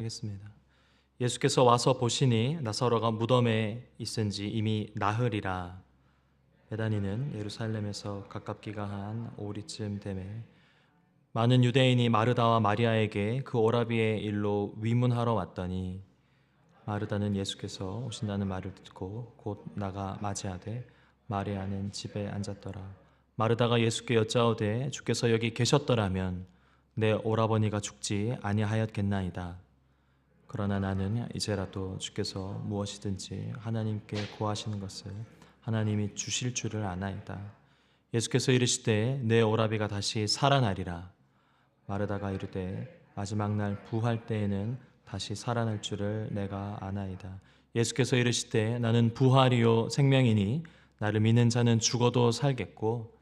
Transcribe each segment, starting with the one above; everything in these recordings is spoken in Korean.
하겠습니다. 예수께서 와서 보시니 나사로가 무덤에 있은지 이미 나흘이라. 베다니는 예루살렘에서 가깝기가 한 오리쯤 되매 많은 유대인이 마르다와 마리아에게 그 오라비의 일로 위문하러 왔더니 마르다는 예수께서 오신다는 말을 듣고 곧 나가 맞이하되 마리아는 집에 앉았더라. 마르다가 예수께 여짜오되 주께서 여기 계셨더라면 내 오라버니가 죽지 아니하였겠나이다. 그러나 나는 이제라도 주께서 무엇이든지 하나님께 구하시는 것을 하나님이 주실 줄을 아나이다. 예수께서 이르시되 내 오라비가 다시 살아나리라. 마르다가 이르되 마지막 날 부활 때에는 다시 살아날 줄을 내가 아나이다. 예수께서 이르시되 나는 부활이요 생명이니 나를 믿는 자는 죽어도 살겠고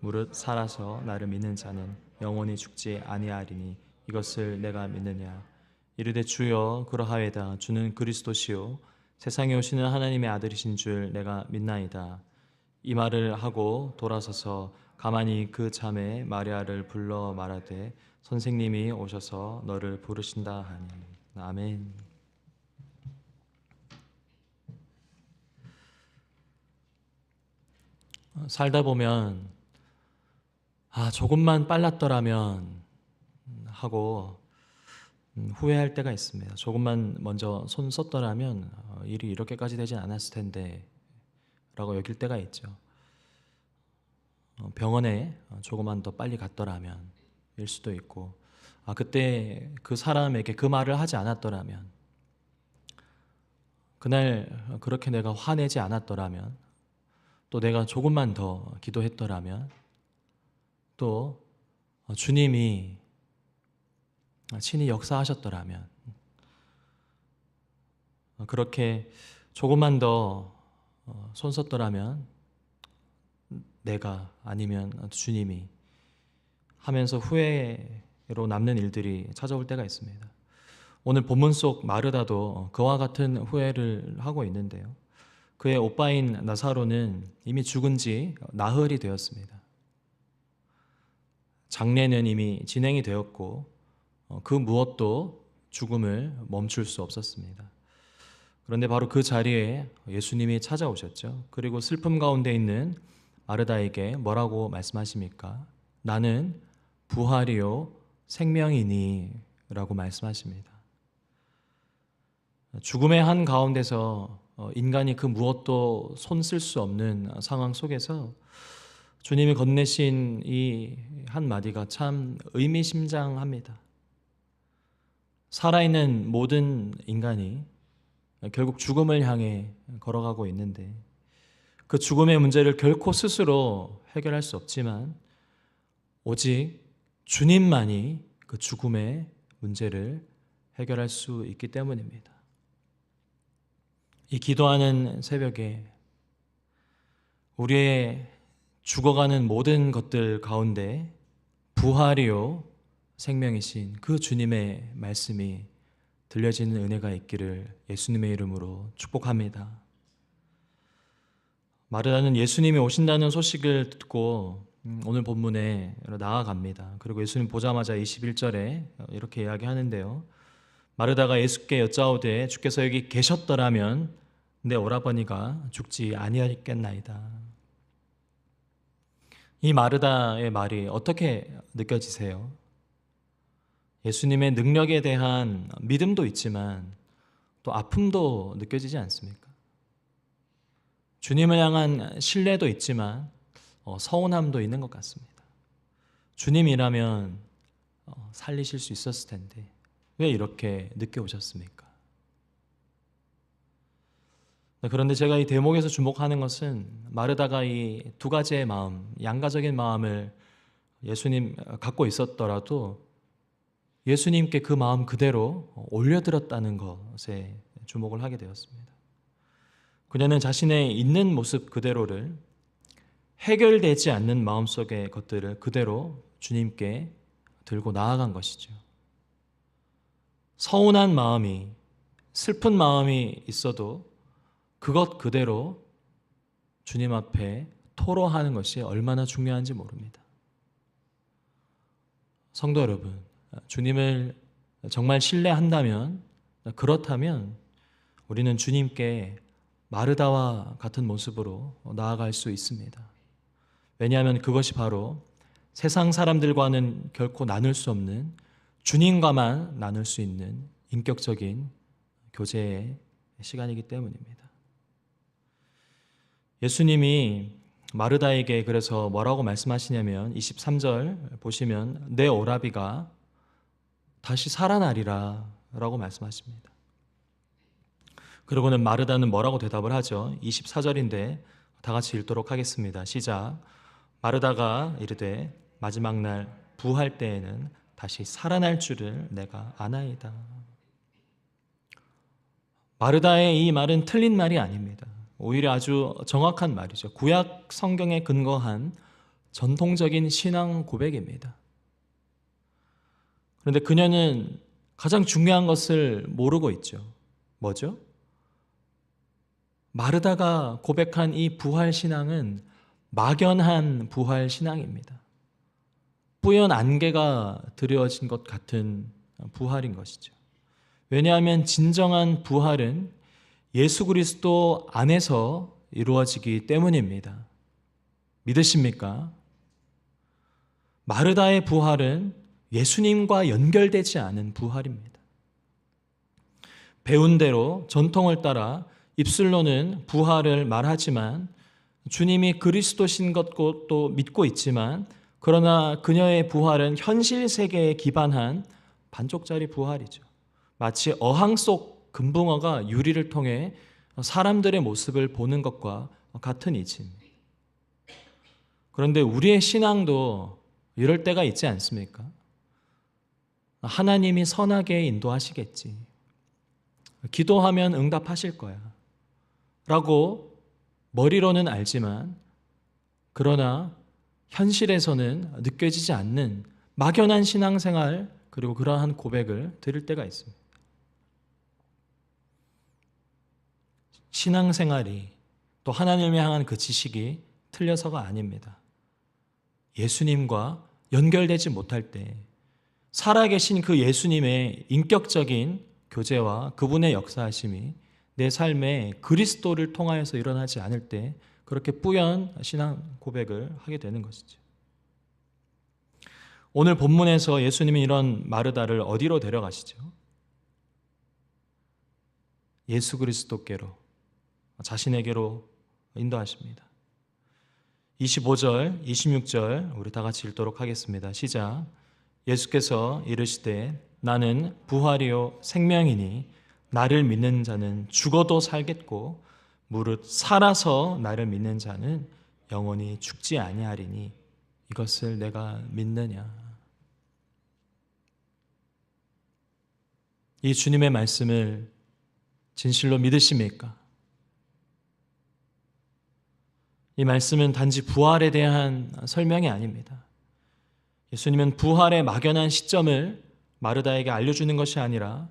무릇 살아서 나를 믿는 자는 영원히 죽지 아니하리니 이것을 내가 믿느냐. 이르되 주여 그러하외다. 주는 그리스도시요 세상에 오시는 하나님의 아들이신 줄 내가 믿나이다. 이 말을 하고 돌아서서 가만히 그 자매 마리아를 불러 말하되 선생님이 오셔서 너를 부르신다 하니. 아멘. 살다 보면 조금만 빨랐더라면 하고 후회할 때가 있습니다. 조금만 먼저 손 썼더라면 일이 이렇게까지 되진 않았을 텐데 라고 여길 때가 있죠. 병원에 조금만 더 빨리 갔더라면 일 수도 있고 그때 그 사람에게 그 말을 하지 않았더라면, 그날 그렇게 내가 화내지 않았더라면, 또 내가 조금만 더 기도했더라면, 또 주님이 친히 역사하셨더라면, 그렇게 조금만 더 손 썼더라면 내가 아니면 주님이 하면서 후회로 남는 일들이 찾아올 때가 있습니다. 오늘 본문 속 마르다도 그와 같은 후회를 하고 있는데요. 그의 오빠인 나사로는 이미 죽은 지 나흘이 되었습니다. 장례는 이미 진행이 되었고 그 무엇도 죽음을 멈출 수 없었습니다. 그런데 바로 그 자리에 예수님이 찾아오셨죠. 그리고 슬픔 가운데 있는 마르다에게 뭐라고 말씀하십니까? 나는 부활이요 생명이니 라고 말씀하십니다. 죽음의 한 가운데서 인간이 그 무엇도 손 쓸 수 없는 상황 속에서 주님이 건네신 이 한마디가 참 의미심장합니다. 살아있는 모든 인간이 결국 죽음을 향해 걸어가고 있는데 그 죽음의 문제를 결코 스스로 해결할 수 없지만 오직 주님만이 그 죽음의 문제를 해결할 수 있기 때문입니다. 이 기도하는 새벽에 우리의 죽어가는 모든 것들 가운데 부활이요 생명이신 그 주님의 말씀이 들려지는 은혜가 있기를 예수님의 이름으로 축복합니다. 마르다는 예수님이 오신다는 소식을 듣고 오늘 본문에 나아갑니다. 그리고 예수님 보자마자 21절에 이렇게 이야기하는데요. 마르다가 예수께 여짜오되 주께서 여기 계셨더라면 내 오라버니가 죽지 아니하였겠나이다. 이 마르다의 말이 어떻게 느껴지세요? 예수님의 능력에 대한 믿음도 있지만 또 아픔도 느껴지지 않습니까? 주님을 향한 신뢰도 있지만 서운함도 있는 것 같습니다. 주님이라면 살리실 수 있었을 텐데 왜 이렇게 늦게 오셨습니까? 그런데 제가 이 대목에서 주목하는 것은 마르다가 이 두 가지의 마음, 양가적인 마음을 예수님 갖고 있었더라도 예수님께 그 마음 그대로 올려드렸다는 것에 주목을 하게 되었습니다. 그녀는 자신의 있는 모습 그대로를 해결되지 않는 마음속의 것들을 그대로 주님께 들고 나아간 것이죠. 서운한 마음이, 슬픈 마음이 있어도 그것 그대로 주님 앞에 토로하는 것이 얼마나 중요한지 모릅니다. 성도 여러분, 주님을 정말 신뢰한다면, 그렇다면 우리는 주님께 마르다와 같은 모습으로 나아갈 수 있습니다. 왜냐하면 그것이 바로 세상 사람들과는 결코 나눌 수 없는, 주님과만 나눌 수 있는 인격적인 교제의 시간이기 때문입니다. 예수님이 마르다에게 그래서 뭐라고 말씀하시냐면 23절 보시면 내 오라비가 다시 살아나리라 라고 말씀하십니다. 그러고는 마르다는 뭐라고 대답을 하죠? 24절인데 다 같이 읽도록 하겠습니다. 시작. 마르다가 이르되 마지막 날 부할 때에는 다시 살아날 줄을 내가 아나이다. 마르다의 이 말은 틀린 말이 아닙니다. 오히려 아주 정확한 말이죠. 구약 성경에 근거한 전통적인 신앙 고백입니다. 그런데 그녀는 가장 중요한 것을 모르고 있죠. 뭐죠? 마르다가 고백한 이 부활 신앙은 막연한 부활 신앙입니다. 뿌연 안개가 드려진 것 같은 부활인 것이죠. 왜냐하면 진정한 부활은 예수 그리스도 안에서 이루어지기 때문입니다. 믿으십니까? 마르다의 부활은 예수님과 연결되지 않은 부활입니다. 배운 대로 전통을 따라 입술로는 부활을 말하지만 주님이 그리스도신 것도 믿고 있지만 그러나 그녀의 부활은 현실 세계에 기반한 반쪽짜리 부활이죠. 마치 어항 속 금붕어가 유리를 통해 사람들의 모습을 보는 것과 같은 이치입니다. 그런데 우리의 신앙도 이럴 때가 있지 않습니까? 하나님이 선하게 인도하시겠지. 기도하면 응답하실 거야. 라고 머리로는 알지만 그러나 현실에서는 느껴지지 않는 막연한 신앙생활 그리고 그러한 고백을 드릴 때가 있습니다. 신앙생활이 또 하나님을 향한 그 지식이 틀려서가 아닙니다. 예수님과 연결되지 못할 때 살아계신 그 예수님의 인격적인 교제와 그분의 역사하심이 내 삶에 그리스도를 통하여서 일어나지 않을 때 그렇게 뿌연 신앙 고백을 하게 되는 것이죠. 오늘 본문에서 예수님이 이런 마르다를 어디로 데려가시죠? 예수 그리스도께로, 자신에게로 인도하십니다. 25절, 26절 우리 다 같이 읽도록 하겠습니다. 시작. 예수께서 이르시되 나는 부활이요 생명이니 나를 믿는 자는 죽어도 살겠고 무릇 살아서 나를 믿는 자는 영원히 죽지 아니하리니 이것을 내가 믿느냐. 이 주님의 말씀을 진실로 믿으십니까? 이 말씀은 단지 부활에 대한 설명이 아닙니다. 예수님은 부활의 막연한 시점을 마르다에게 알려주는 것이 아니라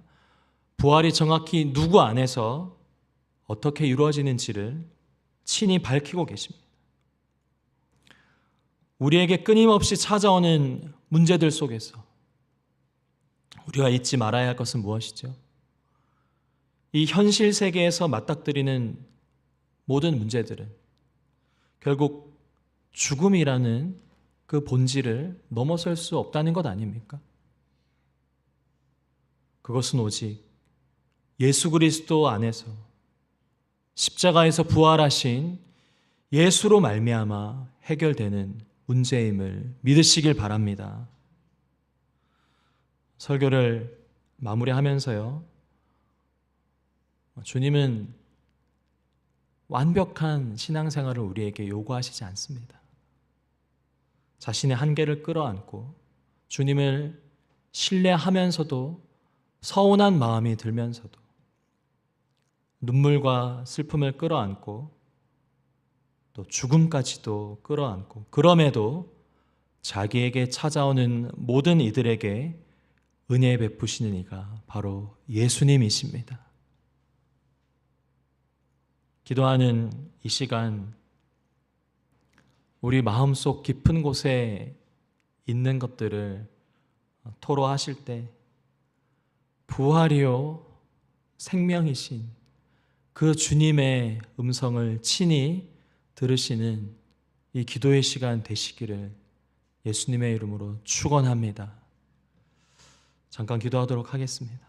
부활이 정확히 누구 안에서 어떻게 이루어지는지를 친히 밝히고 계십니다. 우리에게 끊임없이 찾아오는 문제들 속에서 우리가 잊지 말아야 할 것은 무엇이죠? 이 현실 세계에서 맞닥뜨리는 모든 문제들은 결국 죽음이라는 그 본질을 넘어설 수 없다는 것 아닙니까? 그것은 오직 예수 그리스도 안에서 십자가에서 부활하신 예수로 말미암아 해결되는 문제임을 믿으시길 바랍니다. 설교를 마무리하면서요. 주님은 완벽한 신앙생활을 우리에게 요구하시지 않습니다. 자신의 한계를 끌어안고 주님을 신뢰하면서도 서운한 마음이 들면서도 눈물과 슬픔을 끌어안고 또 죽음까지도 끌어안고 그럼에도 자기에게 찾아오는 모든 이들에게 은혜 베푸시는 이가 바로 예수님이십니다. 기도하는 이 시간 우리 마음속 깊은 곳에 있는 것들을 토로하실 때 부활이요 생명이신 그 주님의 음성을 친히 들으시는 이 기도의 시간 되시기를 예수님의 이름으로 축원합니다. 잠깐 기도하도록 하겠습니다.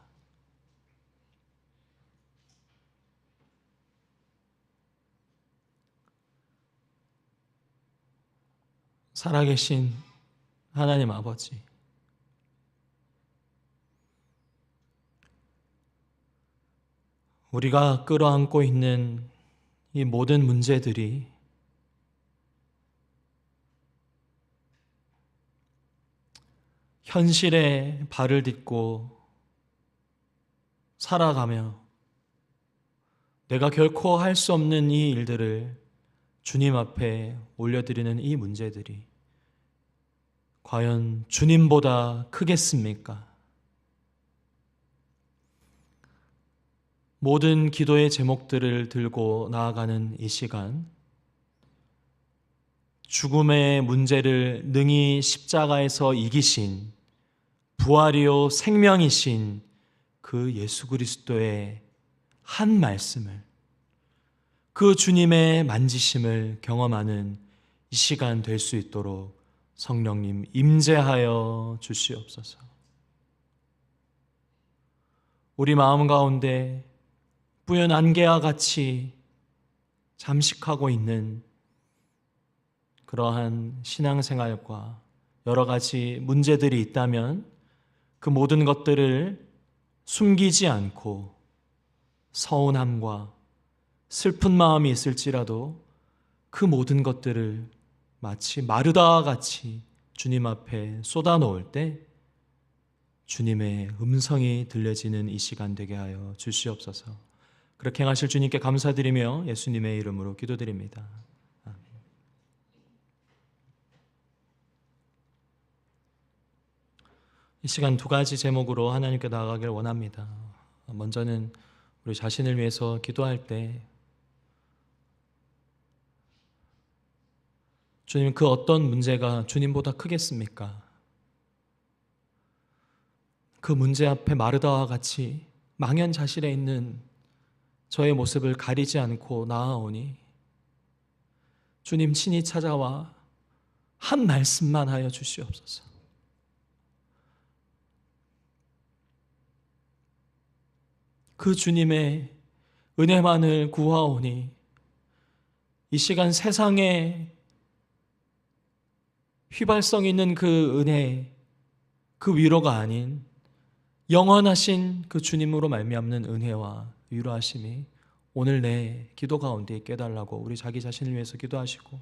살아계신 하나님 아버지, 우리가 끌어안고 있는 이 모든 문제들이 현실에 발을 딛고 살아가며 내가 결코 할 수 없는 이 일들을 주님 앞에 올려드리는 이 문제들이 과연 주님보다 크겠습니까? 모든 기도의 제목들을 들고 나아가는 이 시간, 죽음의 문제를 능히 십자가에서 이기신 부활이요 생명이신 그 예수 그리스도의 한 말씀을, 그 주님의 만지심을 경험하는 이 시간 될 수 있도록 성령님 임재하여 주시옵소서. 우리 마음 가운데 뿌연 안개와 같이 잠식하고 있는 그러한 신앙생활과 여러 가지 문제들이 있다면 그 모든 것들을 숨기지 않고 서운함과 슬픈 마음이 있을지라도 그 모든 것들을 마치 마르다와 같이 주님 앞에 쏟아놓을 때 주님의 음성이 들려지는 이 시간 되게 하여 주시옵소서. 그렇게 행하실 주님께 감사드리며 예수님의 이름으로 기도드립니다. 아멘. 이 시간 두 가지 제목으로 하나님께 나아가길 원합니다. 먼저는 우리 자신을 위해서 기도할 때 주님, 그 어떤 문제가 주님보다 크겠습니까? 그 문제 앞에 마르다와 같이 망연자실해 있는 저의 모습을 가리지 않고 나아오니 주님 친히 찾아와 한 말씀만 하여 주시옵소서. 그 주님의 은혜만을 구하오니 이 시간 세상에 휘발성 있는 그 은혜, 그 위로가 아닌 영원하신 그 주님으로 말미암는 은혜와 위로하심이 오늘 내 기도 가운데 있게 해달라고 우리 자기 자신을 위해서 기도하시고,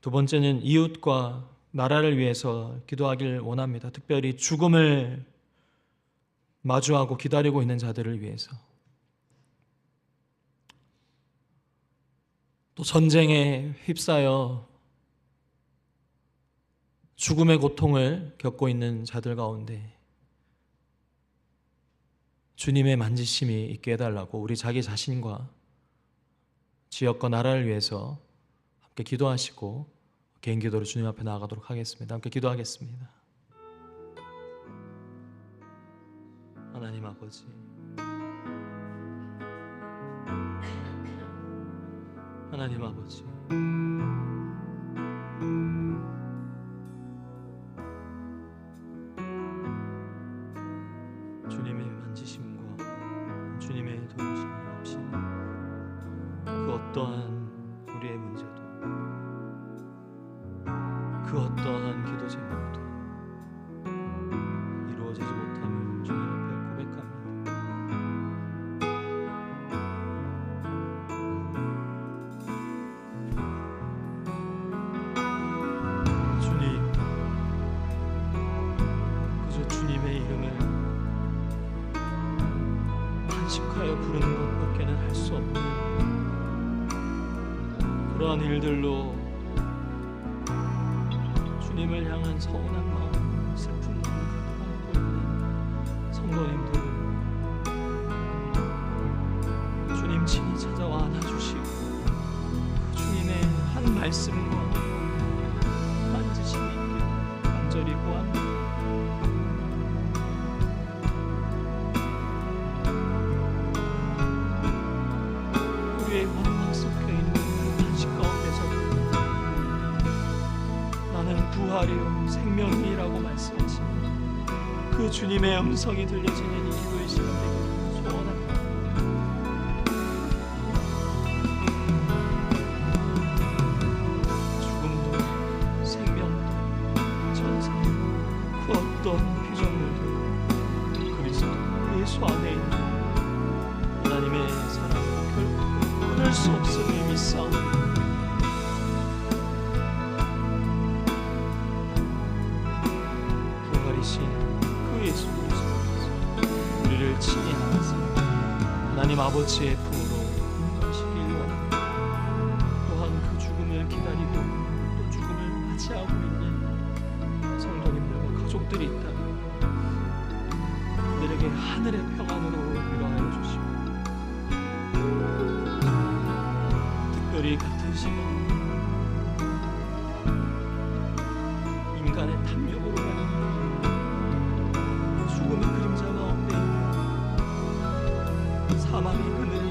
두 번째는 이웃과 나라를 위해서 기도하길 원합니다. 특별히 죽음을 마주하고 기다리고 있는 자들을 위해서, 또 전쟁에 휩싸여 죽음의 고통을 겪고 있는 자들 가운데 주님의 만지심이 있게 해달라고 우리 자기 자신과 지역과 나라를 위해서 함께 기도하시고 개인 기도로 주님 앞에 나아가도록 하겠습니다. 함께 기도하겠습니다. 하나님 아버지, 하나님 아버지, 주님의 만지심과 주님의 도우심이 없이 그 어떠한 우리의 문제도, 그 어떠한 기도 제목도 이루어지지 못함을 주님 앞에 고백합니다. 주님, 그저 주님의 이름을 탄식하여 부르는 것밖에는 할 수 없는 그러한 일들로 주님을 향한 서운한 마음, 슬픈 마음 가득 안고 있는 성도님들, 주님 친히 찾아와 안아주시고 그 주님의 한 말씀과 만지심이 있기를 간절히 구합니다. 주님의 음성이 들려지는 이 기도의 시간 되기를 소원합니다. 죽음도 생명도 전사 그 어떤 피조물도 그리스도 예수 안에 있는 하나님의 사랑은 결코 끊을 수 없음을 믿사오니 부활이신 그 예수 그리스도께서 우리를 친히 안아서 하나님 아버지의 품으로 인도하시길 원합니다. 또한 그 죽음을 기다리고 또 죽음을 맞이하고 있는 성도님들과 가족들이 있다면 그들에게 하늘의 평안으로 위로하여 주시고 특별히 같은 시간 인간의 탐욕으로 말미암아 죽음의 그림자 가운데 있는 사망의 그늘이